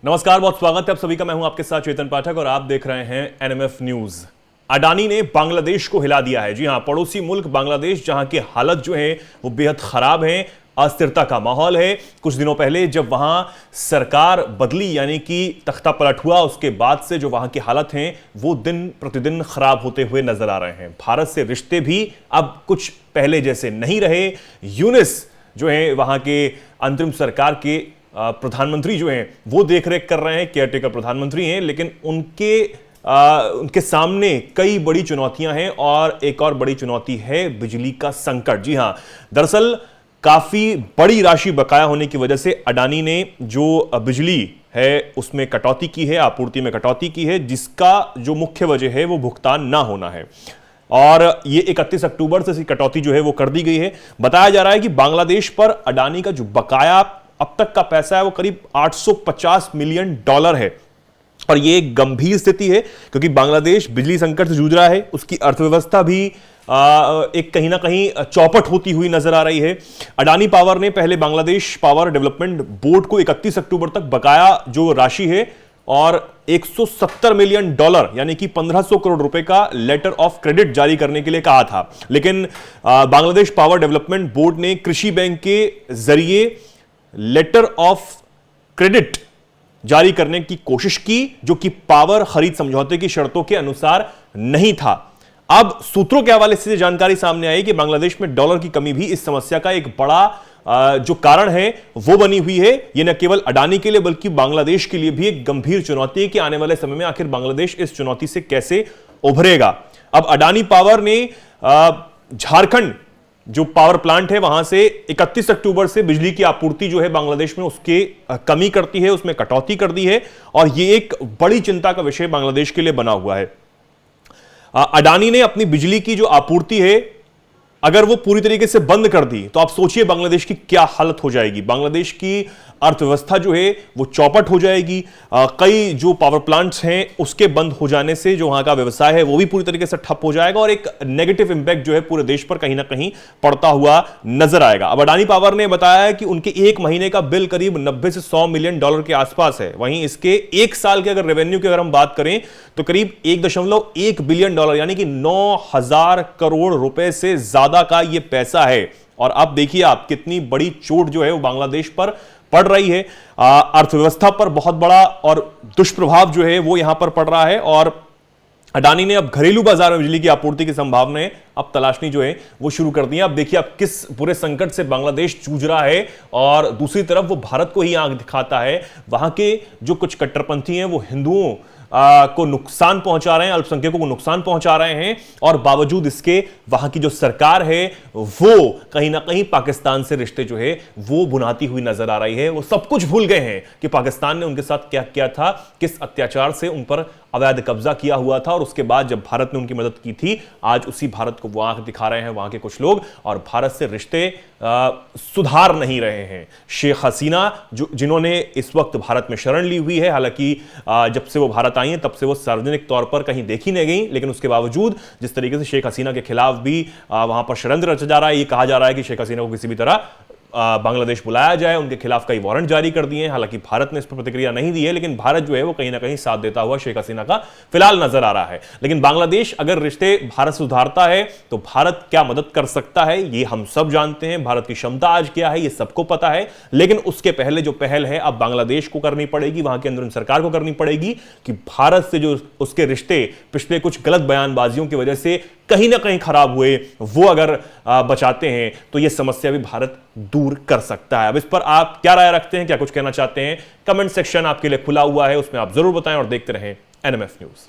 नमस्कार, बहुत स्वागत है आप सभी का। मैं हूं आपके साथ चेतन पाठक और आप देख रहे हैं एनएमएफ न्यूज। अडानी ने बांग्लादेश को हिला दिया है। जी हां, पड़ोसी मुल्क बांग्लादेश जहां की हालत जो है वो बेहद खराब है, अस्थिरता का माहौल है। कुछ दिनों पहले जब वहां सरकार बदली यानी कि तख्ता पलट हुआ, उसके बाद से जो वहां की हालत है वो दिन प्रतिदिन खराब होते हुए नजर आ रहे हैं। भारत से रिश्ते भी अब कुछ पहले जैसे नहीं रहे। यूनिस जो है वहां के अंतरिम सरकार के प्रधानमंत्री जो हैं वो देखरेख कर रहे हैं, केयरटेकर प्रधानमंत्री हैं, लेकिन उनके सामने कई बड़ी चुनौतियां हैं और एक और बड़ी चुनौती है बिजली का संकट। जी हां, दरअसल काफी बड़ी राशि बकाया होने की वजह से अडानी ने जो बिजली है उसमें कटौती की है, आपूर्ति में कटौती की है, जिसका जो मुख्य वजह है वो भुगतान ना होना है। और ये 31 अक्टूबर से कटौती जो है वो कर दी गई है। बताया जा रहा है कि बांग्लादेश पर अडानी का जो बकाया अब तक का पैसा है वो करीब $850 मिलियन है। और ये एक गंभीर स्थिति है क्योंकि बांग्लादेश बिजली संकट से जूझ रहा है। उसकी अर्थव्यवस्था भी एक कहीं ना कहीं चौपट होती हुई नजर आ रही है। अडानी पावर ने पहले बांग्लादेश पावर डेवलपमेंट बोर्ड को 31 अक्टूबर तक बकाया जो राशि है और $170 मिलियन यानी कि 1500 करोड़ रुपए का लेटर ऑफ क्रेडिट जारी करने के लिए कहा था। लेकिन बांग्लादेश पावर डेवलपमेंट बोर्ड ने कृषि बैंक के जरिए लेटर ऑफ क्रेडिट जारी करने की कोशिश की, जो कि पावर खरीद समझौते की शर्तों के अनुसार नहीं था। अब सूत्रों के हवाले से जानकारी सामने आई कि बांग्लादेश में डॉलर की कमी भी इस समस्या का एक बड़ा जो कारण है वो बनी हुई है। यह न केवल अडानी के लिए बल्कि बांग्लादेश के लिए भी एक गंभीर चुनौती है कि आने वाले समय में आखिर बांग्लादेश इस चुनौती से कैसे उभरेगा। अब अडानी पावर ने झारखंड जो पावर प्लांट है वहां से 31 अक्टूबर से बिजली की आपूर्ति जो है बांग्लादेश में उसके कमी करती है, उसमें कटौती कर दी है और यह एक बड़ी चिंता का विषय बांग्लादेश के लिए बना हुआ है। अडानी ने अपनी बिजली की जो आपूर्ति है अगर वो पूरी तरीके से बंद कर दी तो आप सोचिए बांग्लादेश की क्या हालत हो जाएगी। बांग्लादेश की अर्थव्यवस्था जो है वो चौपट हो जाएगी। कई जो पावर प्लांट्स हैं उसके बंद हो जाने से जो वहां का व्यवसाय है वो भी पूरी तरीके से ठप हो जाएगा और एक नेगेटिव इंपैक्ट जो है पूरे देश पर कहीं ना कहीं पड़ता हुआ नजर आएगा। अब अडानी पावर ने बताया है कि उनके एक महीने का बिल करीब 90 से 100 मिलियन डॉलर के आसपास है। वहीं इसके एक साल के अगर रेवेन्यू की अगर हम बात करें तो करीब 1.1 बिलियन डॉलर यानी कि 9000 करोड़ रुपए से ज्यादा का यह पैसा है। और अब देखिए आप कितनी बड़ी चोट जो है वो बांग्लादेश पर पड़ रही है। अर्थव्यवस्था पर बहुत बड़ा और दुष्प्रभाव जो है वो यहां पर पड़ रहा है और अडानी ने अब घरेलू बाजार में बिजली की आपूर्ति की संभावनाएं अब तलाशनी जो है वो शुरू कर दी है। अब देखिए अब किस पूरे संकट से बांग्लादेश जूझ रहा है और दूसरी तरफ वो भारत को ही आंख दिखाता है। वहां के जो कुछ कट्टरपंथी हैं वो हिंदुओं को नुकसान पहुंचा रहे हैं, अल्पसंख्यकों को नुकसान पहुंचा रहे हैं और बावजूद इसके वहां की जो सरकार है वो कहीं ना कहीं पाकिस्तान से रिश्ते जो है वो बुनाती हुई नजर आ रही है। वो सब कुछ भूल गए हैं कि पाकिस्तान ने उनके साथ क्या किया था, किस अत्याचार से उन पर अवैध कब्जा किया हुआ था और उसके बाद जब भारत ने उनकी मदद की थी, आज उसी भारत को वो आंख दिखा रहे हैं वहां के कुछ लोग और भारत से रिश्ते सुधार नहीं रहे हैं। शेख हसीना जिन्होंने इस वक्त भारत में शरण ली हुई है, हालांकि जब से वो भारत आई हैं तब से वो सार्वजनिक तौर पर कहीं देखी नहीं गई, लेकिन उसके बावजूद जिस तरीके से शेख हसीना के खिलाफ भी वहां पर षड्यंत्र रचा जा रहा है, ये कहा जा रहा है कि शेख हसीना को किसी भी तरह बांग्लादेश बुलाया जाए, उनके खिलाफ कई वारंट जारी कर दिए हैं। हालांकि भारत ने इस पर प्रतिक्रिया नहीं दी है, लेकिन भारत जो है वो कहीं ना कहीं साथ देता हुआ शेख हसीना का फिलहाल नजर आ रहा है। लेकिन बांग्लादेश अगर रिश्ते भारत से सुधारता है तो भारत क्या मदद कर सकता है ये हम सब जानते हैं। भारत की क्षमता आज क्या है ये सबको पता है, लेकिन उसके पहले जो पहल है अब बांग्लादेश को करनी पड़ेगी, वहां के अंदर सरकार को करनी पड़ेगी कि भारत से जो उसके रिश्ते पिछले कुछ गलत बयानबाजियों की वजह से कहीं ना कहीं खराब हुए वो अगर बचाते हैं तो यह समस्या भी भारत दूर कर सकता है। अब इस पर आप क्या राय रखते हैं, क्या कुछ कहना चाहते हैं? कमेंट सेक्शन आपके लिए खुला हुआ है, उसमें आप जरूर बताएं और देखते रहें एनएमएफ न्यूज।